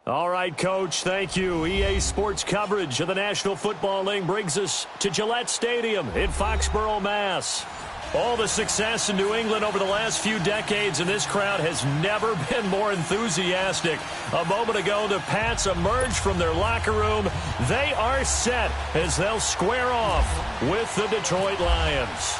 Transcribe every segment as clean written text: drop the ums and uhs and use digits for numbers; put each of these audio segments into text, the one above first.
All right, Coach, thank you. EA Sports coverage of the National Football League brings us to Gillette Stadium in Foxborough, Mass. All the success in New England over the last few decades, and this crowd has never been more enthusiastic. A moment ago, the Pats emerged from their locker room. They are set as they'll square off with the Detroit Lions.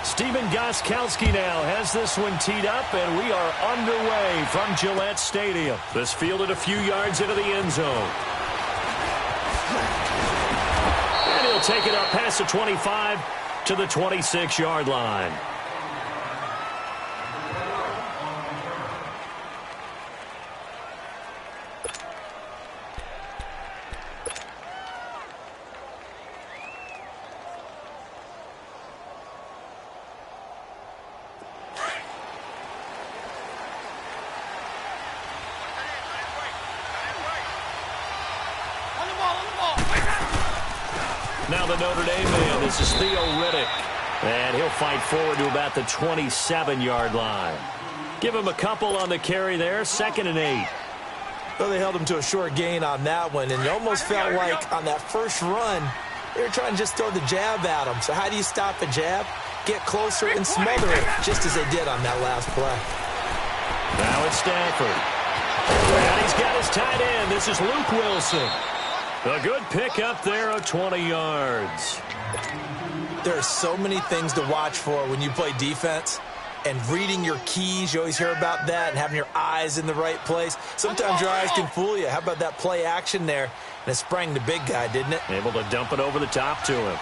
Steven Gostkowski now has this one teed up, and we are underway from Gillette Stadium. This fielded a few yards into the end zone. And he'll take it up past the 25 to the 26-yard line. Now the Notre Dame man, this is Theo Riddick. And he'll fight forward to about the 27-yard line. Give him a couple on the carry there, 2nd and 8. Well, they held him to a short gain on that one, and it almost felt like on that first run, they were trying to just throw the jab at him. So how do you stop a jab? Get closer and smother it, just as they did on that last play. Now it's Stafford. And he's got his tight end. This is Luke Wilson. A good pickup there of 20 yards. There are so many things to watch for when you play defense. And reading your keys, you always hear about that, and having your eyes in the right place. Sometimes your eyes can fool you. How about that play action there? And it sprang the big guy, didn't it? Able to dump it over the top to him.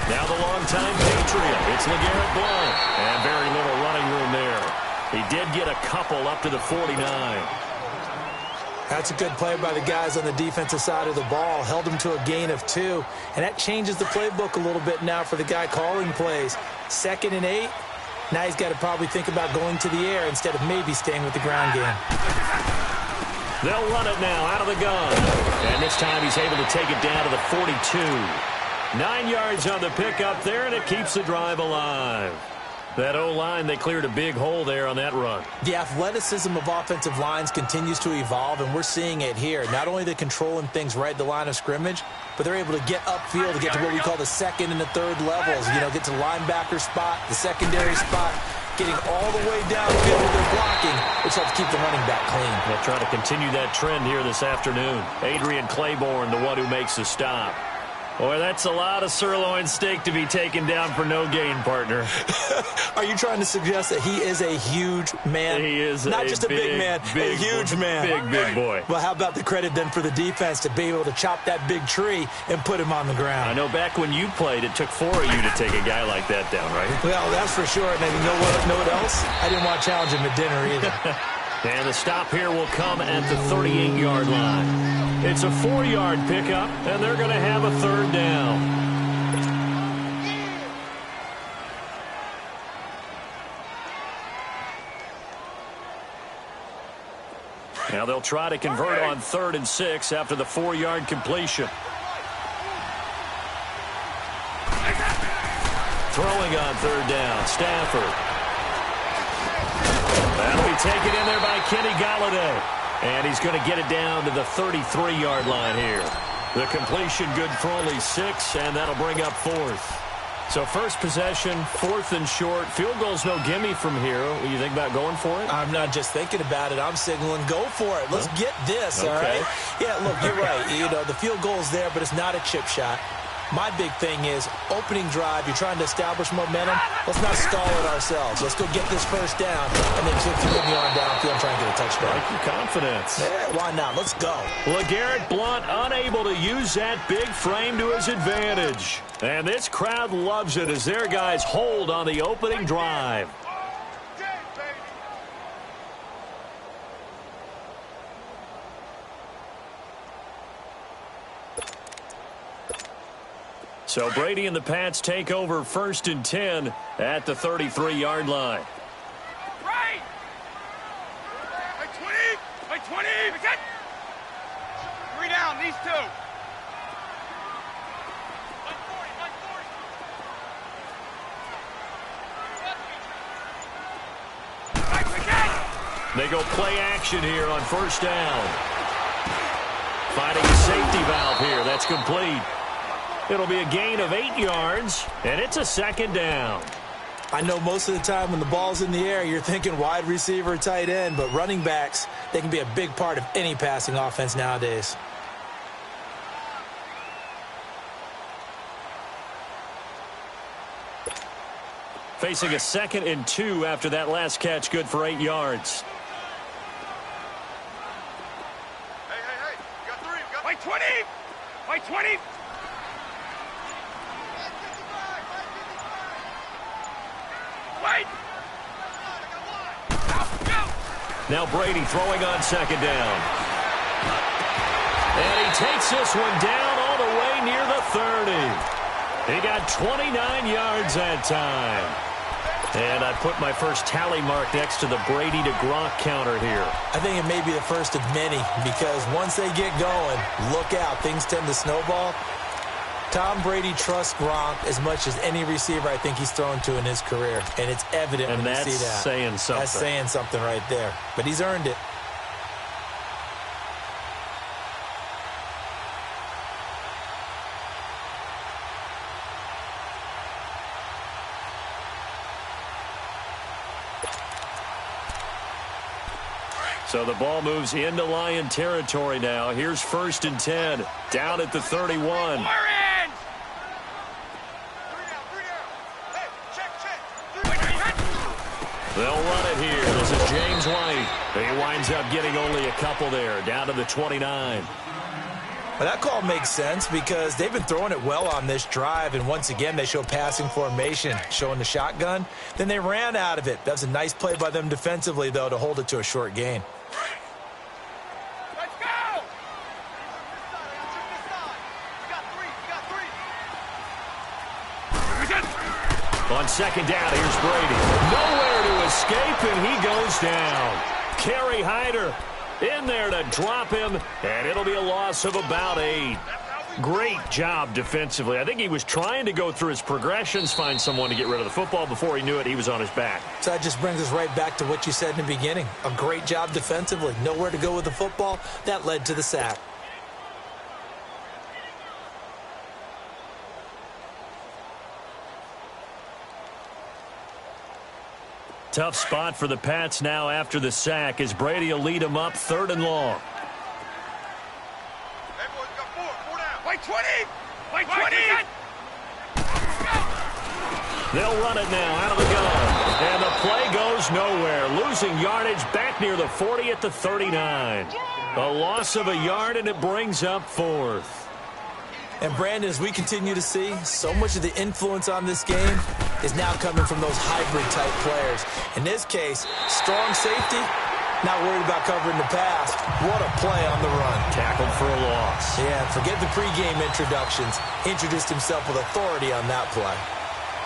Now the longtime Patriot. It's LeGarrette Blount. And very little running room there. He did get a couple up to the 49. That's a good play by the guys on the defensive side of the ball. Held him to a gain of 2. And that changes the playbook a little bit now for the guy calling plays. 2nd and 8. Now he's got to probably think about going to the air instead of maybe staying with the ground game. They'll run it now out of the gun. And this time he's able to take it down to the 42. 9 yards on the pickup there, and it keeps the drive alive. That O-line, they cleared a big hole there on that run. The athleticism of offensive lines continues to evolve, and we're seeing it here. Not only are they controlling things right at the line of scrimmage, but they're able to get upfield to get to what we call the 2nd and the 3rd levels. You know, get to linebacker spot, the secondary spot, getting all the way downfield with their blocking, which helps keep the running back clean. They'll try to continue that trend here this afternoon. Adrian Claiborne, the one who makes the stop. Boy, that's a lot of sirloin steak to be taken down for no gain, partner. Are you trying to suggest that he is a huge man? He is not just a big man, a huge man. Big boy. Well, how about the credit then for the defense to be able to chop that big tree and put him on the ground? I know back when you played, it took 4 of you to take a guy like that down, right? Well, that's for sure. And then you know what else? I didn't want to challenge him at dinner either. And the stop here will come at the 38-yard line. It's a 4-yard pickup, and they're going to have a 3rd down. Now they'll try to convert on 3rd and 6 after the 4-yard completion. Throwing on 3rd down, Stafford. That'll be taken in there by Kenny Golladay. And he's going to get it down to the 33-yard line here. The completion good for only 6, and that'll bring up 4th. So first possession, 4th and short. Field goal's no gimme from here. What do you think about going for it? I'm not just thinking about it. I'm signaling go for it. Let's get this, all right? Yeah, look, you're right. You know, the field goal's there, but it's not a chip shot. My big thing is opening drive. You're trying to establish momentum. Let's not stall it ourselves. Let's go get this 1st down and then continue on downfield and try and get a touchdown. I like your confidence. Yeah, why not? Let's go. LeGarrette Blount unable to use that big frame to his advantage. And this crowd loves it as their guys hold on the opening drive. So Brady and the Pats take over 1st and 10 at the 33-yard line. Right! By 20! 3 down, these 2. They go play action here on first down. Finding a safety valve here. That's complete. It'll be a gain of 8 yards, and it's a second down. I know most of the time when the ball's in the air, you're thinking wide receiver, tight end, but running backs, they can be a big part of any passing offense nowadays. Facing a 2nd and 2 after that last catch, good for 8 yards. Hey, you got 3, you got... By 20! By 20! Wait! Now Brady throwing on 2nd down. And he takes this one down all the way near the 30. He got 29 yards that time. And I put my first tally mark next to the Brady to Gronk counter here. I think it may be the first of many because once they get going, look out. Things tend to snowball. Tom Brady trusts Gronk as much as any receiver I think he's thrown to in his career. And it's evident when you see that. And that's saying something. That's saying something right there. But he's earned it. So the ball moves into Lion territory now. Here's 1st and 10, down at the 31. They'll run it here. This is James White. He winds up getting only a couple there, down to the 29. Well, that call makes sense because they've been throwing it well on this drive, and once again, they show passing formation, showing the shotgun. Then they ran out of it. That's a nice play by them defensively, though, to hold it to a short gain. Let's go! On 2nd down, here's Brady. Nowhere to escape, and he goes down. Kerry Hyder in there to drop him, and it'll be a loss of about 8. Great job defensively. I think he was trying to go through his progressions, find someone to get rid of the football. Before he knew it, he was on his back. So that just brings us right back to what you said in the beginning. A great job defensively. Nowhere to go with the football. That led to the sack. Tough spot for the Pats now after the sack as Brady will lead them up 3rd and long. Hey, boys, got 4 down. By 20! By 20! They'll run it now out of the gun. And the play goes nowhere. Losing yardage back near the 40 at the 39. A loss of a yard, and it brings up 4th. And, Brandon, as we continue to see, so much of the influence on this game is now coming from those hybrid-type players. In this case, strong safety, not worried about covering the pass. What a play on the run. Tackled for a loss. Yeah, forget the pregame introductions. Introduced himself with authority on that play.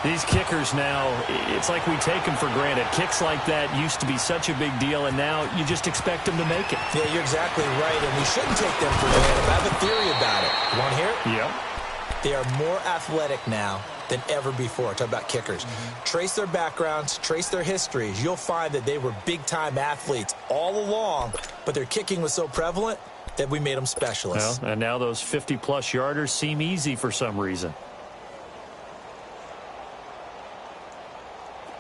These kickers now, it's like we take them for granted. Kicks like that used to be such a big deal, and now you just expect them to make it. Yeah, you're exactly right, and we shouldn't take them for granted. I have a theory about it. You want to hear it? Yep. They are more athletic now than ever before. Talk about kickers. Trace their backgrounds, trace their histories. You'll find that they were big-time athletes all along, but their kicking was so prevalent that we made them specialists. Well, and now those 50-plus yarders seem easy for some reason.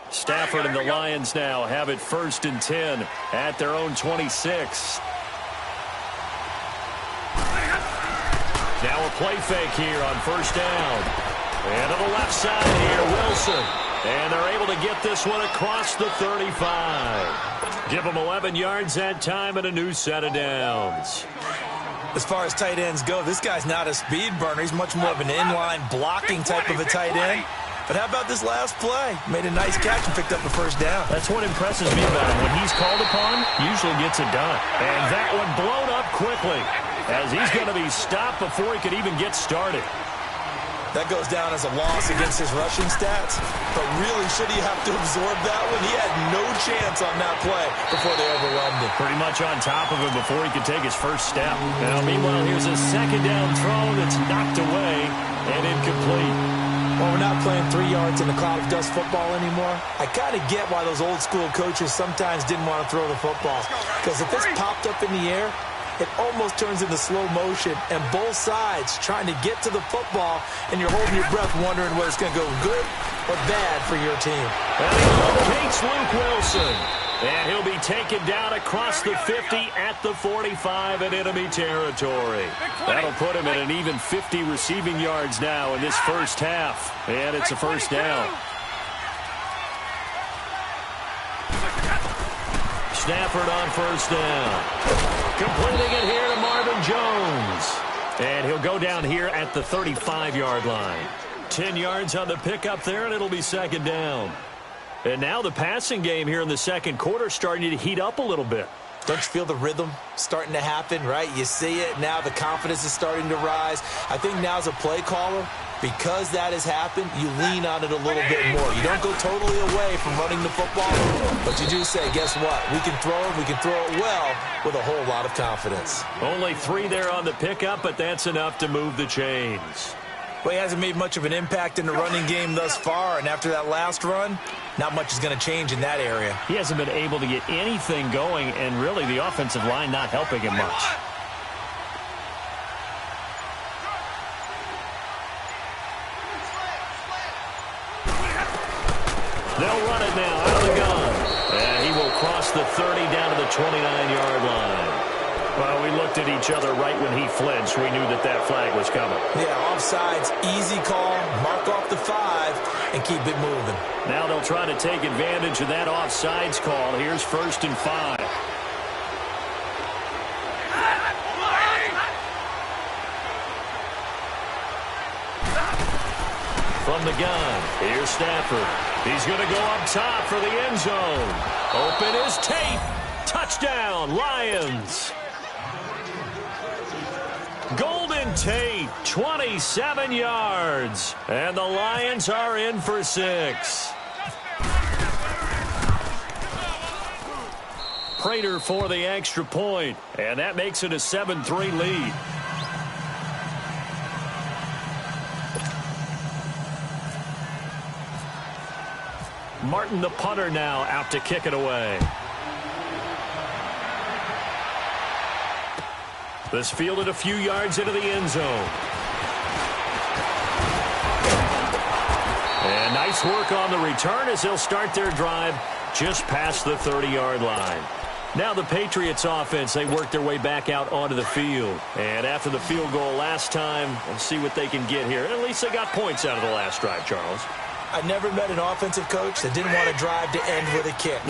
Stafford and the Lions now have it 1st and 10 at their own 26. Now a play fake here on 1st down. And to the left side here, Wilson. And they're able to get this one across the 35. Give them 11 yards that time and a new set of downs. As far as tight ends go, this guy's not a speed burner. He's much more of an inline blocking type of a tight end. But how about this last play? Made a nice catch and picked up the 1st down. That's what impresses me about him. When he's called upon, usually gets it done. And that one blown up quickly as he's going to be stopped before he could even get started. That goes down as a loss against his rushing stats. But really, should he have to absorb that one? He had no chance on that play before they overwhelmed him. Pretty much on top of him before he could take his first step. Now, meanwhile, here's a 2nd down throw that's knocked away and incomplete. Well, we're not playing 3 yards in a cloud of dust football anymore. I kind of get why those old school coaches sometimes didn't want to throw the football. Because if it's popped up in the air, it almost turns into slow motion, and both sides trying to get to the football, and you're holding your breath wondering whether it's going to go good or bad for your team. And he locates Luke Wilson. And he'll be taken down across the 50 at the 45 in enemy territory. That'll put him at an even 50 receiving yards now in this first half. And it's a first down. Stafford on first down. Completing it here to Marvin Jones. And he'll go down here at the 35-yard line. 10 yards on the pickup there, and it'll be second down. And now the passing game here in the second quarter starting to heat up a little bit. Don't you feel the rhythm starting to happen, right? You see it. Now the confidence is starting to rise. I think now as a play caller, because that has happened, you lean on it a little bit more. You don't go totally away from running the football, but you do say, guess what? We can throw it. We can throw it well with a whole lot of confidence. Only 3 there on the pickup, but that's enough to move the chains. Well, he hasn't made much of an impact in the running game thus far, and after that last run, not much is going to change in that area. He hasn't been able to get anything going, and really the offensive line not helping him much. They'll run it now out of the gun. And he will cross the 30 down to the 29-yard line. Well, we looked at each other right when he flinched. We knew that that flag was coming. Yeah, offsides, easy call, mark off the 5, and keep it moving. Now they'll try to take advantage of that offsides call. Here's 1st and 5. From the gun, here's Stafford. He's going to go up top for the end zone. Open is Tate. Touchdown, Lions. Golden Tate, 27 yards. And the Lions are in for 6. Prater for the extra point. And that makes it a 7-3 lead. Martin, the punter, now out to kick it away. This fielded a few yards into the end zone. And nice work on the return as they'll start their drive just past the 30-yard line. Now the Patriots offense, they work their way back out onto the field. And after the field goal last time, we'll see what they can get here. At least they got points out of the last drive, Charles. I never met an offensive coach that didn't want to drive to end with a kick.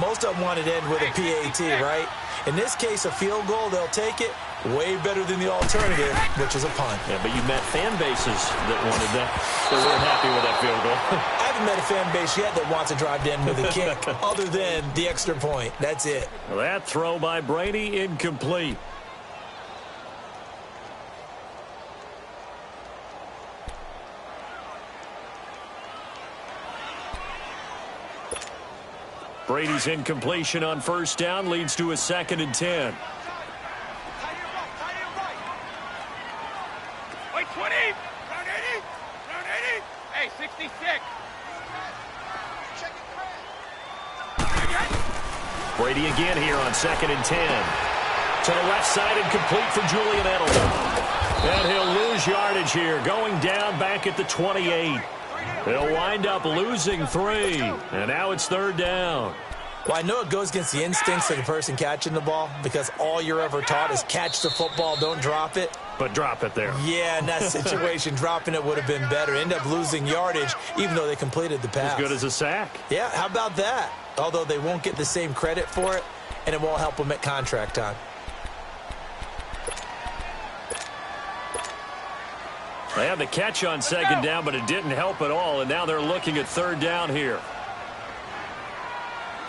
Most of them wanted to end with a PAT, right? In this case, a field goal, they'll take it. Way better than the alternative, which is a punt. Yeah, but you met fan bases that wanted that. They weren't happy with that field goal. I haven't met a fan base yet that wants to drive to end with a kick, other than the extra point. That's it. Well, that throw by Brady, incomplete. Brady's incompletion on first down leads to a 2nd and 10. Wait, 20. Round 80. Round 80. Hey, 66. Brady again here on 2nd and 10. To the left side and complete for Julian Edelman. And he'll lose yardage here, going down back at the 28. They'll wind up losing 3, and now it's 3rd down. Well, I know it goes against the instincts of the person catching the ball because all you're ever taught is catch the football, don't drop it. But drop it there. Yeah, in that situation, dropping it would have been better. End up losing yardage, even though they completed the pass. As good as a sack. Yeah, how about that? Although they won't get the same credit for it, and it won't help them at contract time. They had the catch on 2nd down, but it didn't help at all, and now they're looking at 3rd down here.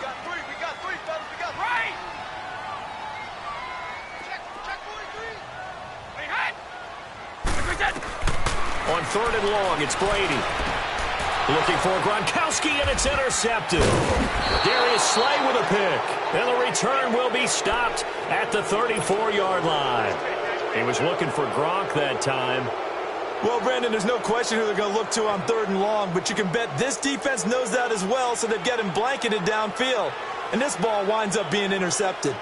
We got 3, fellas, we got 3. Check 43. On 3rd and long, it's Brady. Looking for Gronkowski, and it's intercepted. Darius Slay with a pick. And the return will be stopped at the 34-yard line. He was looking for Gronk that time. Well, Brandon, there's no question who they're going to look to on 3rd and long, but you can bet this defense knows that as well, so they've got him blanketed downfield. And this ball winds up being intercepted.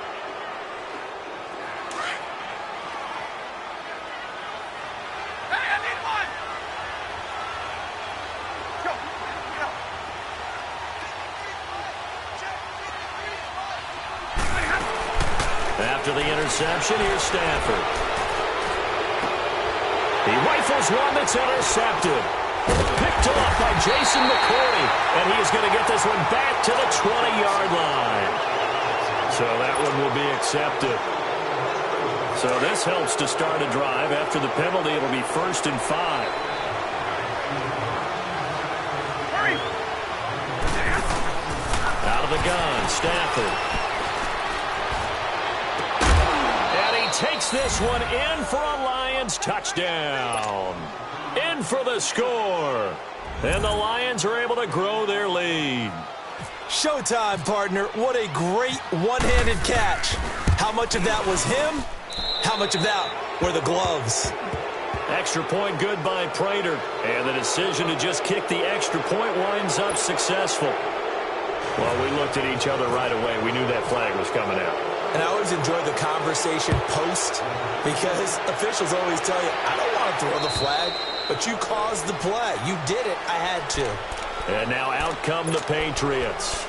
After the interception, here's Stafford. He rifles one that's intercepted. Picked off by Jason McCourty, and he is going to get this one back to the 20-yard line. So that one will be accepted. So this helps to start a drive. After the penalty, it'll be 1st and 5. Out of the gun, Stafford. Takes this one in for a Lions touchdown. In for the score. And the Lions are able to grow their lead. Showtime, partner. What a great one-handed catch. How much of that was him? How much of that were the gloves? Extra point good by Prater. And the decision to just kick the extra point winds up successful. Well, we looked at each other right away. We knew that flag was coming out. And I always enjoy the conversation post because officials always tell you, I don't want to throw the flag, but you caused the play. You did it. I had to. And now out come the Patriots.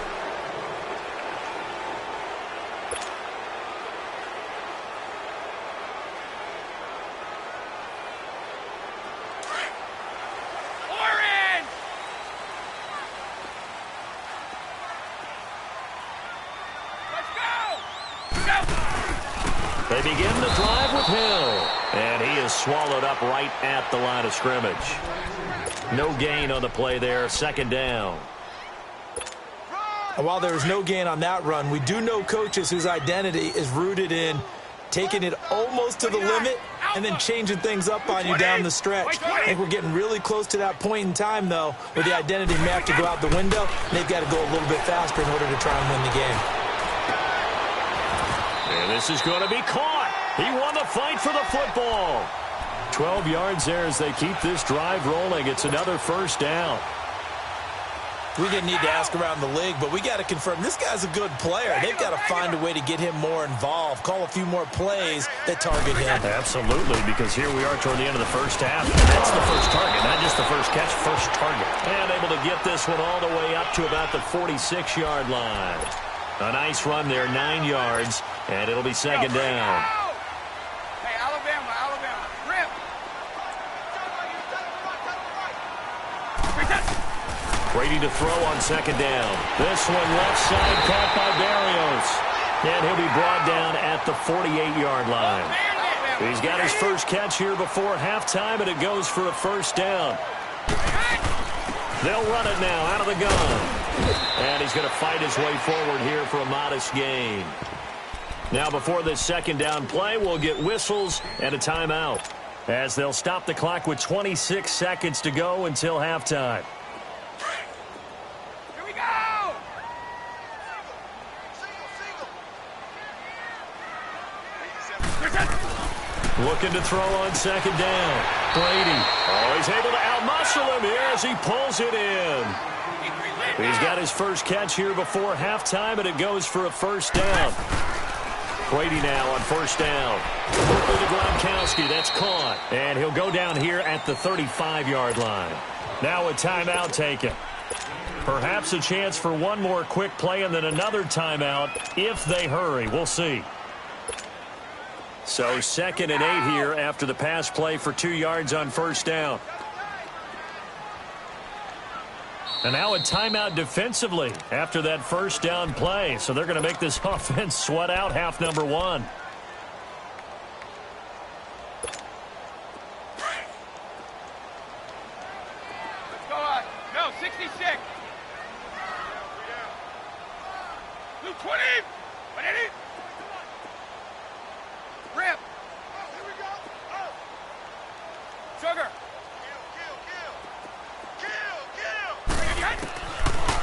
They begin the drive with Hill, and he is swallowed up right at the line of scrimmage. No gain on the play there, 2nd down. And while there was no gain on that run, we do know coaches whose identity is rooted in taking it almost to the limit and then changing things up on you down the stretch. I think we're getting really close to that point in time, though, where the identity may have to go out the window, and they've got to go a little bit faster in order to try and win the game. And this is going to be caught. He won the fight for the football. 12 yards there as they keep this drive rolling. It's another 1st down. We didn't need to ask around the league, but we got to confirm this guy's a good player. They've got to find a way to get him more involved, call a few more plays that target him. Absolutely, because here we are toward the end of the 1st half. That's the first target, not just the first catch, first target. And able to get this one all the way up to about the 46-yard line. A nice run there, 9 yards, and it'll be 2nd down. Hey, Alabama, rip. Brady to throw on 2nd down. This one left side caught by Barrios. And he'll be brought down at the 48-yard line. He's got his first catch here before halftime, and it goes for a 1st down. They'll run it now out of the gun. And he's going to fight his way forward here for a modest gain. Now before this 2nd down play, we'll get whistles and a timeout, as they'll stop the clock with 26 seconds to go until halftime. Here we go! Looking to throw on 2nd down. Brady. Oh, he's able to outmuscle him here as he pulls it in. He's got his first catch here before halftime, and it goes for a 1st down. Brady now on 1st down. Quickly to Gronkowski. That's caught. And he'll go down here at the 35-yard line. Now a timeout taken. Perhaps a chance for one more quick play and then another timeout if they hurry. We'll see. So 2nd and 8 here after the pass play for 2 yards on 1st down. And now a timeout defensively after that 1st down play. So they're going to make this offense sweat out half number 1. Let's go on. No, 66. 220. 180. Rip. Here we go. Sugar.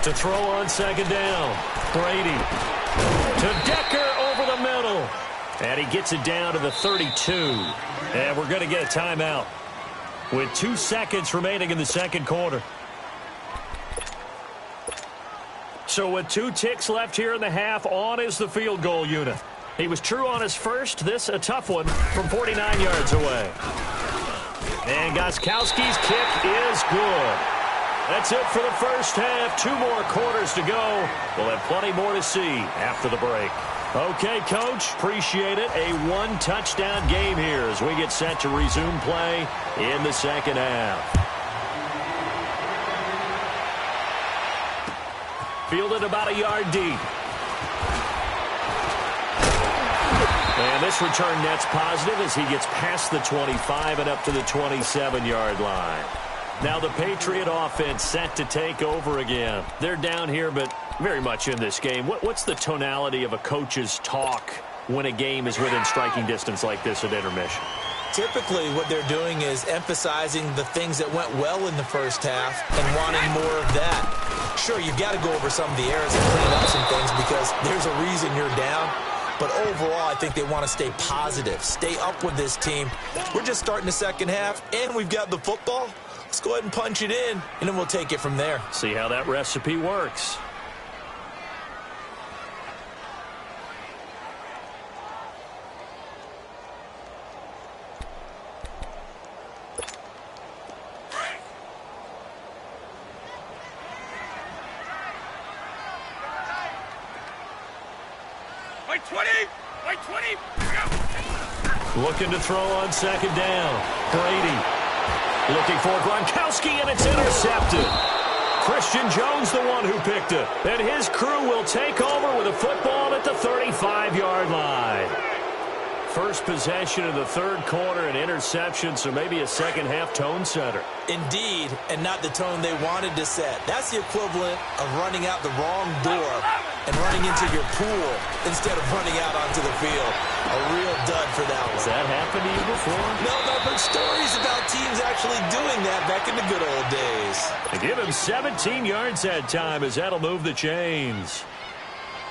To throw on 2nd down. Brady to Decker over the middle. And he gets it down to the 32. And we're going to get a timeout. with 2 seconds remaining in the second quarter. So with 2 ticks left here in the half, on is the field goal unit. He was true on his first. This a tough one from 49 yards away. And Gostkowski's kick is good. That's it for the first half. 2 more quarters to go. We'll have plenty more to see after the break. Okay, Coach, appreciate it. A 1-touchdown game here as we get set to resume play in the second half. Fielded about a yard deep. And this return net's positive as he gets past the 25 and up to the 27-yard line. Now the Patriot offense set to take over again. They're down here, but very much in this game. What's the tonality of a coach's talk when a game is within striking distance like this at intermission? Typically, what they're doing is emphasizing the things that went well in the first half and wanting more of that. Sure, you've got to go over some of the errors and clean up some things because there's a reason you're down. But overall, I think they want to stay positive, stay up with this team. We're just starting the second half, and we've got the football. Let's go ahead and punch it in, and then we'll take it from there. See how that recipe works. Wait 20! Wait 20! Looking to throw on second down. Brady looking for Gronkowski, and it's intercepted. Christian Jones, the one who picked it. And his crew will take over with a football at the 35-yard line. First possession of the third quarter, an interception, so maybe a second-half tone setter. Indeed, and not the tone they wanted to set. That's the equivalent of running out the wrong door and running into your pool instead of running out onto the field. A real dud for that one. Has that happened to you before? No, I've heard stories about teams actually doing that back in the good old days. They give him 17 yards that time as that'll move the chains.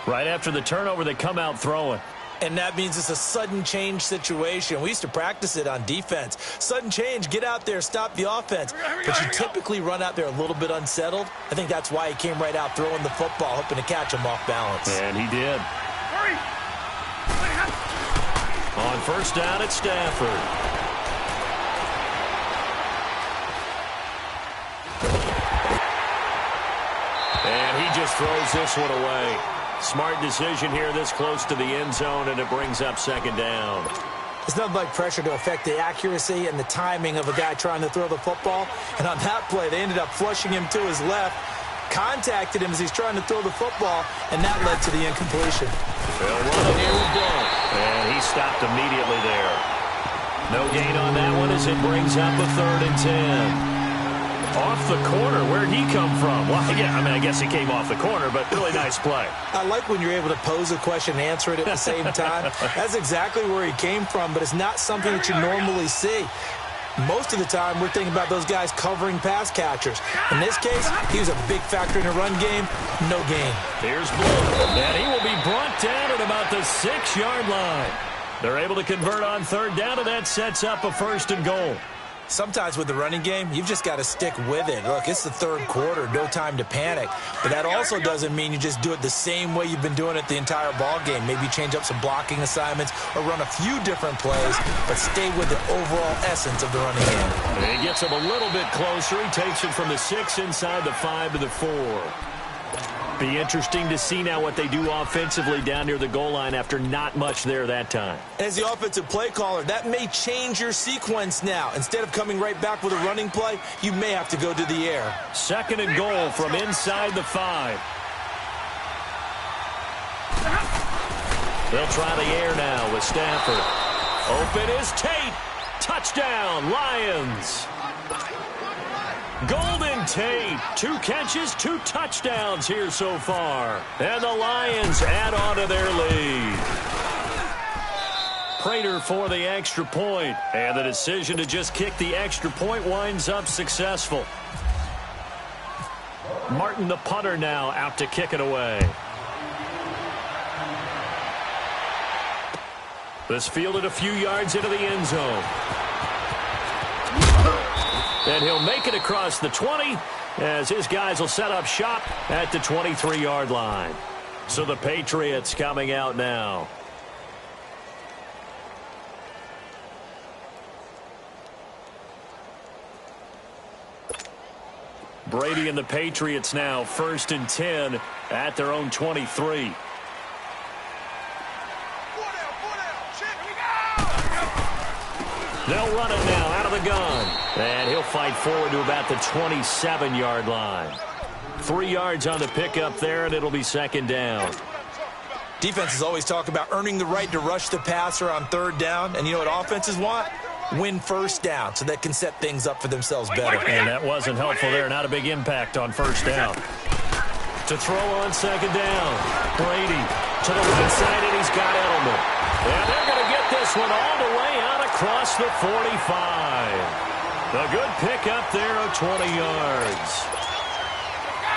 Right after the turnover, they come out throwing. And that means it's a sudden change situation. We used to practice it on defense. Sudden change, get out there, stop the offense. But you typically run out there a little bit unsettled. I think that's why he came right out throwing the football, hoping to catch him off balance. And he did. Hurry! On first down at Stafford. And he just throws this one away. Smart decision here this close to the end zone, and it brings up second down. It's nothing like pressure to affect the accuracy and the timing of a guy trying to throw the football. And on that play, they ended up flushing him to his left, contacted him as he's trying to throw the football, and that led to the incompletion. They'll run it here with Ball. And he stopped immediately there. No gain on that one as it brings up a 3rd and 10. Off the corner, where'd he come from? Well, yeah, I mean, I guess he came off the corner, but really nice play. I like when you're able to pose a question and answer it at the same time. That's exactly where he came from, but it's not something that you normally see. Most of the time, we're thinking about those guys covering pass catchers. In this case, he was a big factor in the run game. No gain. Here's Blue, and he will be brought down at about the 6-yard line. They're able to convert on 3rd down, and that sets up a 1st and goal. Sometimes with the running game, you've just got to stick with it. Look, it's the 3rd quarter, no time to panic. But that also doesn't mean you just do it the same way you've been doing it the entire ball game. Maybe change up some blocking assignments or run a few different plays, but stay with the overall essence of the running game. And he gets him a little bit closer. He takes him from the 6 inside the 5 to the 4. Be interesting to see now what they do offensively down near the goal line after not much there that time. As the offensive play caller, that may change your sequence now. Instead of coming right back with a running play, you may have to go to the air. 2nd and goal from inside the 5. They'll try the air now with Stafford. Open is Tate. Touchdown, Lions. Golden Tate, 2 catches, 2 touchdowns here so far. And the Lions add on to their lead. Prater for the extra point. And the decision to just kick the extra point winds up successful. Martin, the punter, now out to kick it away. This fielded a few yards into the end zone. and he'll make it across the 20 as his guys will set up shop at the 23-yard line. So the Patriots coming out now. Brady and the Patriots now 1st and 10 at their own 23. They'll run it now out of the gun. And he'll fight forward to about the 27-yard line. 3 yards on the pickup there, and it'll be 2nd down. Defenses always talk about earning the right to rush the passer on 3rd down. And you know what offenses want? Win 1st down so they can set things up for themselves better. And that wasn't helpful there. Not a big impact on 1st down. To throw on 2nd down. Brady to the right side, and he's got Edelman. And they're going to get this one all the way out across the 45. A good pickup there of 20 yards.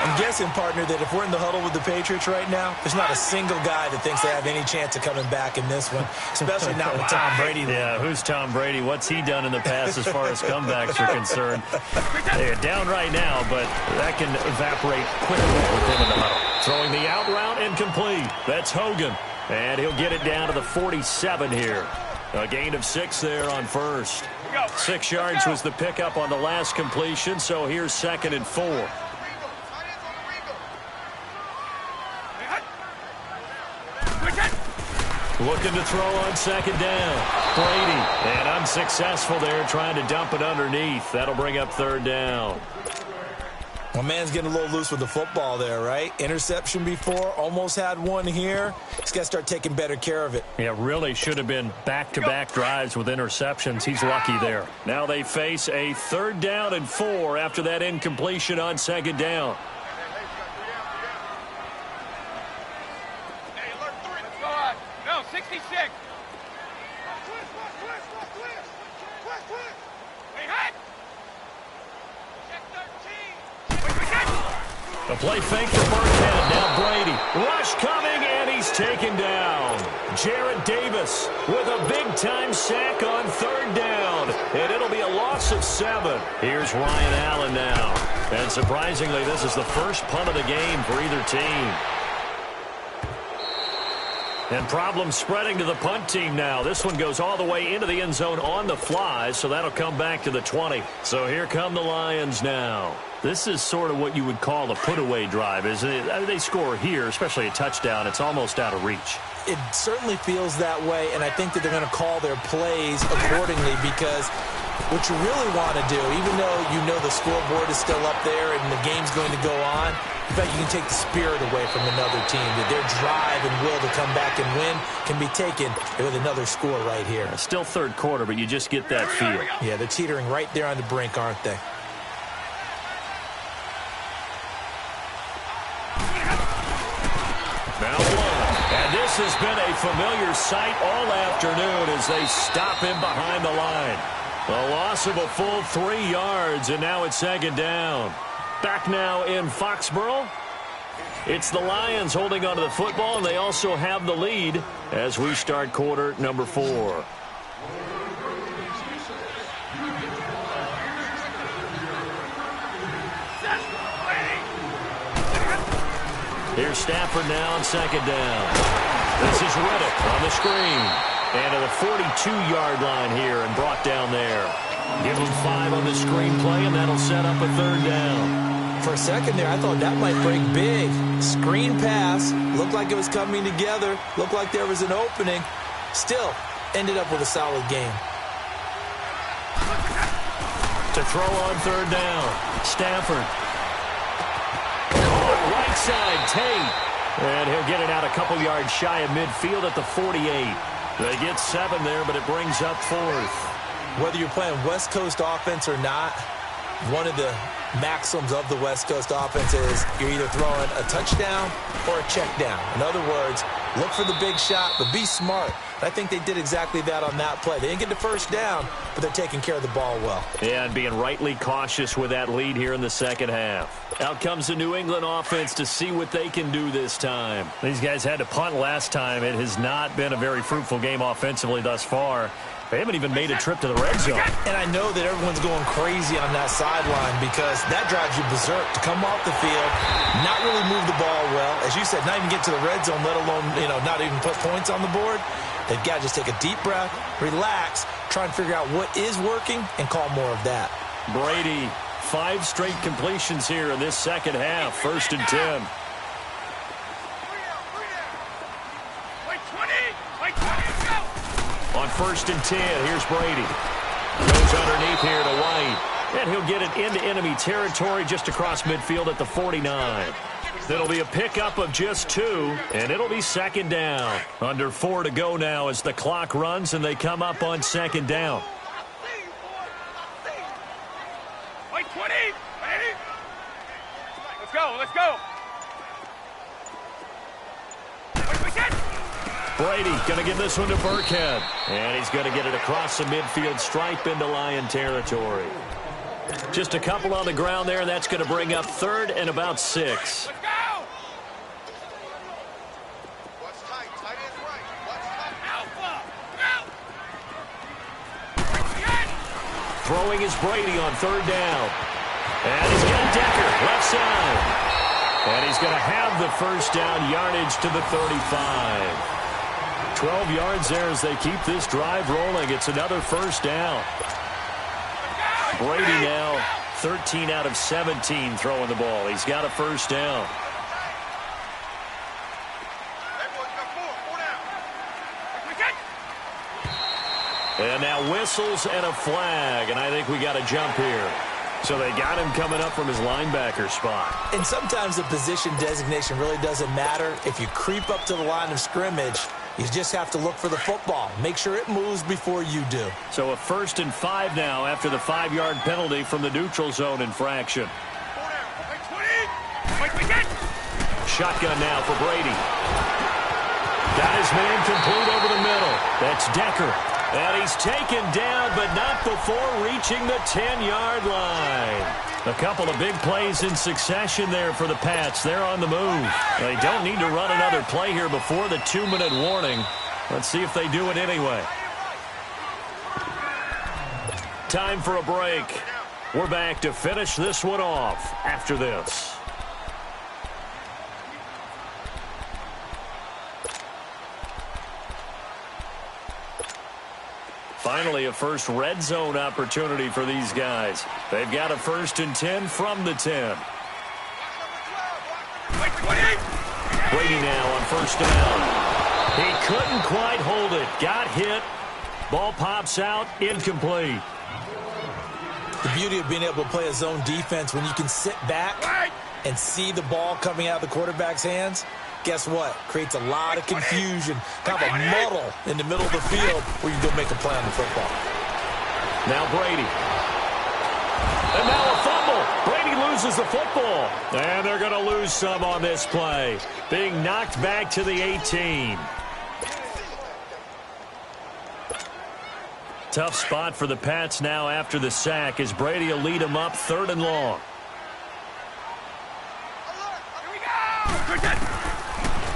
I'm guessing, partner, that if we're in the huddle with the Patriots right now, there's not a single guy that thinks they have any chance of coming back in this one, especially not with Tom Brady. Yeah, who's Tom Brady? What's he done in the past as far as comebacks are concerned? They're down right now, but that can evaporate quickly with him in the huddle. Throwing the out route incomplete. That's Hogan. And he'll get it down to the 47 here. A gain of 6 there on 1st. 6 yards was the pickup on the last completion, so here's 2nd and 4. Looking to throw on 2nd down. Brady, and unsuccessful there, trying to dump it underneath. That'll bring up 3rd down. Well, man's getting a little loose with the football there, right? Interception before, almost had one here. He's got to start taking better care of it. Yeah, really should have been back-to-back drives with interceptions. He's lucky there. Now they face a 3rd down and 4 after that incompletion on 2nd down. No, 66. A play fake to Burkhead. Now Brady. Rush coming, and he's taken down. Jarrett Davis with a big-time sack on 3rd down. And it'll be a loss of 7. Here's Ryan Allen now. And surprisingly, this is the first punt of the game for either team. And problems spreading to the punt team now. This one goes all the way into the end zone on the fly, so that'll come back to the 20. So here come the Lions now. This is sort of what you would call a put-away drive. They score here, especially a touchdown. It's almost out of reach. It certainly feels that way, and I think that they're going to call their plays accordingly because what you really want to do, even though you know the scoreboard is still up there and the game's going to go on, in fact, you can take the spirit away from another team. That their drive and will to come back and win can be taken with another score right here. Still 3rd quarter, but you just get that feel. Yeah, they're teetering right there on the brink, aren't they? Now one. And this has been a familiar sight all afternoon as they stop him behind the line. A loss of a full 3 yards, and now it's 2nd down. Back now in Foxborough. It's the Lions holding onto the football, and they also have the lead as we start quarter number 4. Here's Stafford now on 2nd down. This is Riddick on the screen. And to the 42-yard line here and brought down there. Give him 5 on the screen play, and that'll set up a 3rd down. For a second there, I thought that might break big. Screen pass. Looked like it was coming together. Looked like there was an opening. Still, ended up with a solid game. To throw on 3rd down. Stafford. Right side, Tate. And he'll get it out a couple yards shy of midfield at the 48. They get 7 there, but it brings up 4th. Whether you're playing West Coast offense or not, one of the maxims of the West Coast offense is you're either throwing a touchdown or a check down. In other words, look for the big shot, but be smart. I think they did exactly that on that play. They didn't get the 1st down, but they're taking care of the ball well. Yeah, and being rightly cautious with that lead here in the 2nd half. Out comes the New England offense to see what they can do this time. These guys had to punt last time. It has not been a very fruitful game offensively thus far. They haven't even made a trip to the red zone. And I know that everyone's going crazy on that sideline because that drives you berserk to come off the field, not really move the ball well. As you said, not even get to the red zone, let alone, not even put points on the board. They've got to just take a deep breath, relax, try and figure out what is working, and call more of that. Brady, 5 straight completions here in this second half. 1st and 10. On 1st and 10, here's Brady. Goes underneath here to White. And he'll get it into enemy territory just across midfield at the 49. It'll be a pickup of just 2, and it'll be 2nd down. Under 4 to go now as the clock runs, and they come up on 2nd down. White 20. Let's go. Let's go. Brady going to give this one to Burkhead. And he's going to get it across the midfield stripe into Lion territory. Just a couple on the ground there. That's going to bring up 3rd and about 6. Let's go. What's tight? Tight is right. What's tight? Alpha. Go. Throwing is Brady on 3rd down. And he's got Decker left side. And he's going to have the 1st down yardage to the 35. 12 yards there as they keep this drive rolling. It's another 1st down. Brady now 13 out of 17 throwing the ball. He's got a 1st down. And now whistles and a flag, and I think we got a jump here. So they got him coming up from his linebacker spot. And sometimes the position designation really doesn't matter. If you creep up to the line of scrimmage, you just have to look for the football. Make sure it moves before you do. So a 1st and 5 now after the 5-yard penalty from the neutral zone infraction. Shotgun now for Brady. Got his man complete over the middle. That's Decker. And he's taken down, but not before reaching the 10-yard line. A couple of big plays in succession there for the Pats. They're on the move. They don't need to run another play here before the 2-minute warning. Let's see if they do it anyway. Time for a break. We're back to finish this one off after this. Finally, a first red zone opportunity for these guys. They've got a 1st and 10 from the 10. Brady now on 1st down. He couldn't quite hold it. Got hit. Ball pops out. Incomplete. The beauty of being able to play a zone defense when you can sit back and see the ball coming out of the quarterback's hands. Guess what? Creates a lot of confusion, kind of a muddle in the middle of the field where you go make a play on the football. Now Brady. And now a fumble. Brady loses the football. And they're going to lose some on this play. Being knocked back to the 18. Tough spot for the Pats now after the sack as Brady will lead them up 3rd and long.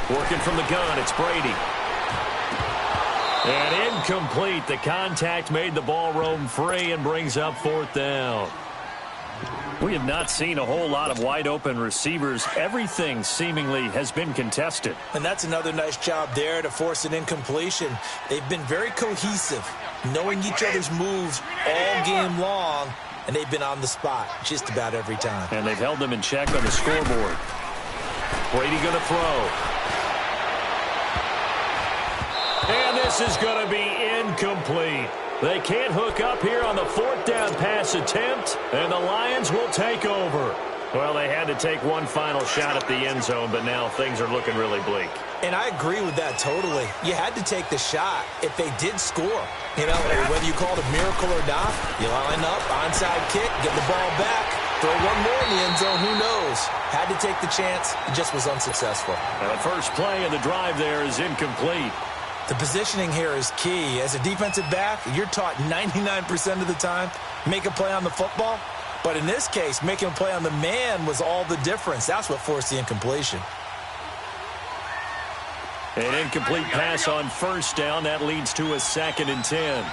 Working from the gun, it's Brady. And incomplete. The contact made the ball roam free and brings up 4th down. We have not seen a whole lot of wide-open receivers. Everything seemingly has been contested. And that's another nice job there to force an incompletion. They've been very cohesive, knowing each other's moves all game long, and they've been on the spot just about every time. And they've held them in check on the scoreboard. Brady going to throw. And this is going to be incomplete. They can't hook up here on the 4th down pass attempt, and the Lions will take over. Well, they had to take one final shot at the end zone, but now things are looking really bleak. And I agree with that totally. You had to take the shot if they did score. You know, whether you call it a miracle or not, you line up, onside kick, get the ball back, throw one more in the end zone, who knows? Had to take the chance, it just was unsuccessful. And the first play of the drive there is incomplete. The positioning here is key. As a defensive back, you're taught 99% of the time, make a play on the football. But in this case, making a play on the man was all the difference. That's what forced the incompletion. An incomplete pass on 1st down. That leads to a 2nd and 10.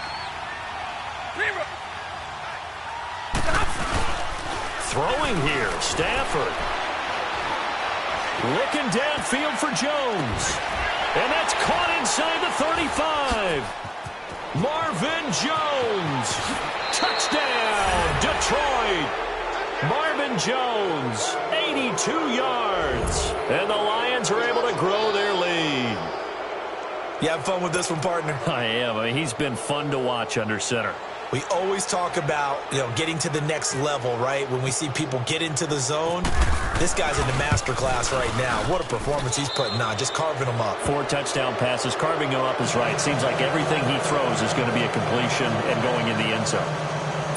Throwing here, Stafford. Looking downfield for Jones. And that's caught inside the 35. Marvin Jones. Touchdown, Detroit. Marvin Jones, 82 yards. And the Lions are able to grow their lead. You having fun with this one, partner? I am. I mean, he's been fun to watch under center. We always talk about, getting to the next level, right? When we see people get into the zone, this guy's in the master class right now. What a performance he's putting on, just carving them up. 4 touchdown passes. Carving them up is right. Seems like everything he throws is going to be a completion and going in the end zone.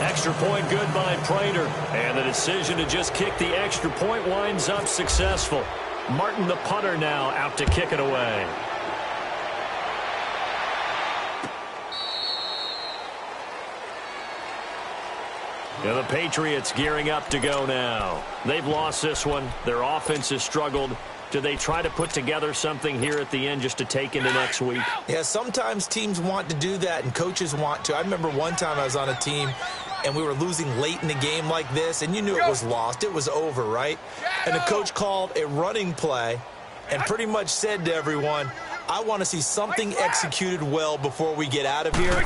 Extra point good by Prater. And the decision to just kick the extra point winds up successful. Martin, the punter, now out to kick it away. And the Patriots gearing up to go now. They've lost this one. Their offense has struggled. Do they try to put together something here at the end just to take into next week? Yeah, sometimes teams want to do that and coaches want to. I remember one time I was on a team and we were losing late in the game like this, and you knew it was lost. It was over, right? And the coach called a running play and pretty much said to everyone, I want to see something executed well before we get out of here.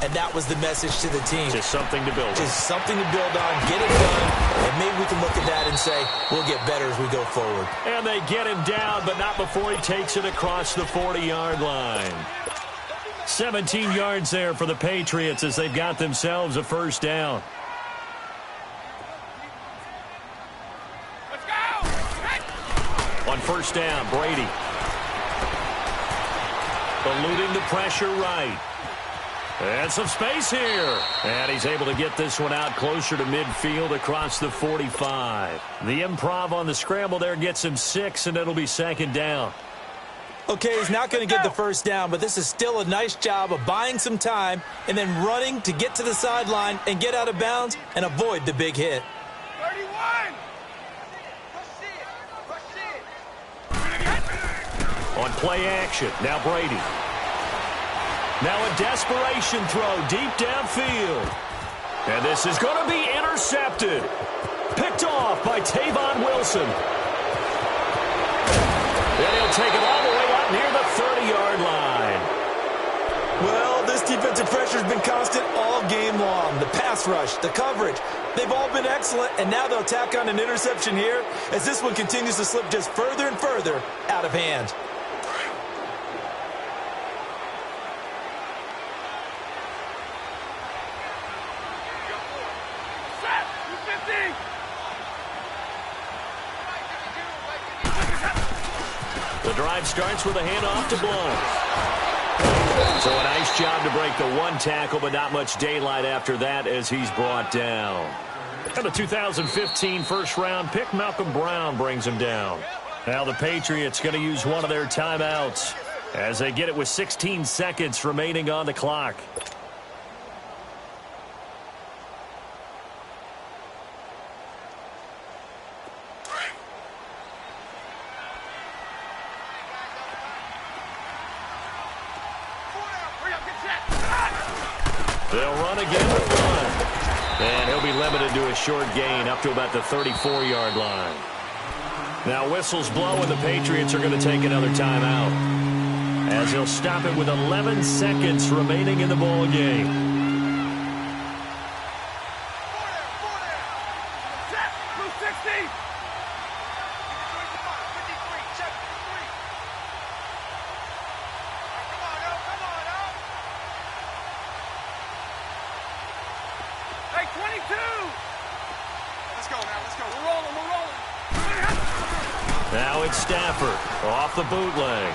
And that was the message to the team. Just something to build on. Just something to build on, get it done, and maybe we can look at that and say, we'll get better as we go forward. And they get him down, but not before he takes it across the 40-yard line. 17 yards there for the Patriots as they've got themselves a first down. Let's go! On first down, Brady. Eluding the pressure right. And some space here. And he's able to get this one out closer to midfield across the 45. The improv on the scramble there gets him 6, and it'll be second down. Okay, he's not going to get the first down, but this is still a nice job of buying some time and then running to get to the sideline and get out of bounds and avoid the big hit. 31! On play action, now Brady. Now a desperation throw deep downfield. And this is going to be intercepted. Picked off by Tavon Wilson. And he'll take it all the way up near the 30-yard line. Well, this defensive pressure has been constant all game long. The pass rush, the coverage, they've all been excellent, and now they'll tack on an interception here as this one continues to slip just further and further out of hand. The drive starts with a handoff to Blount. So a nice job to break the one tackle, but not much daylight after that as he's brought down. And the 2015 first-round pick, Malcolm Brown, brings him down. Now the Patriots going to use one of their timeouts as they get it with 16 seconds remaining on the clock. They'll run again with one. And he'll be limited to a short gain up to about the 34-yard line. Now whistles blow and the Patriots are going to take another timeout as he'll stop it with 11 seconds remaining in the ball game. Now it's Stafford off the bootleg.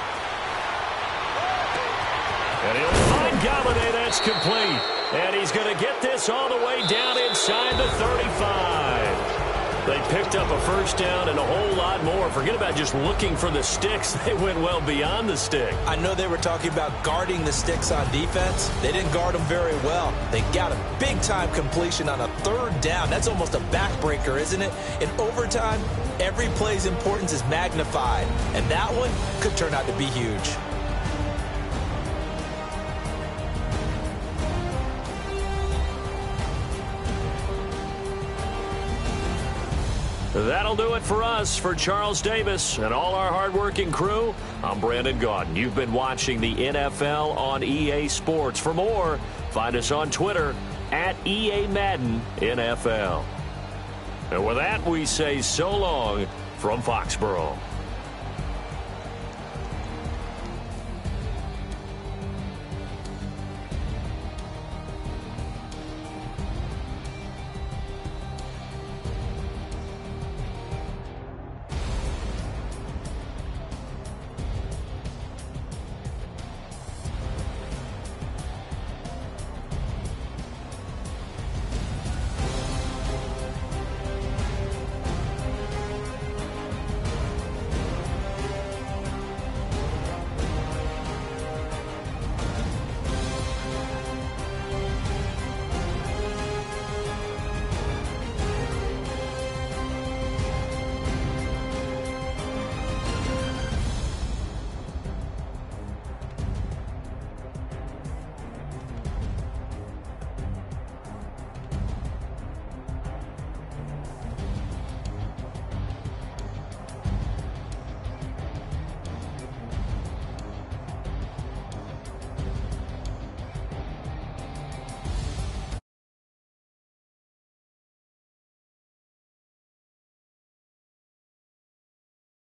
And he'll find Galladay. That's complete. And he's going to get this all the way down inside the 35. They picked up a first down and a whole lot more. Forget about just looking for the sticks. They went well beyond the stick. I know they were talking about guarding the sticks on defense. They didn't guard them very well. They got a big-time completion on a third down. That's almost a backbreaker, isn't it? In overtime, every play's importance is magnified. And that one could turn out to be huge. That'll do it for us. For Charles Davis and all our hardworking crew, I'm Brandon Gaudin. You've been watching the NFL on EA Sports. For more, find us on Twitter at EA Madden NFL. And with that, we say so long from Foxborough.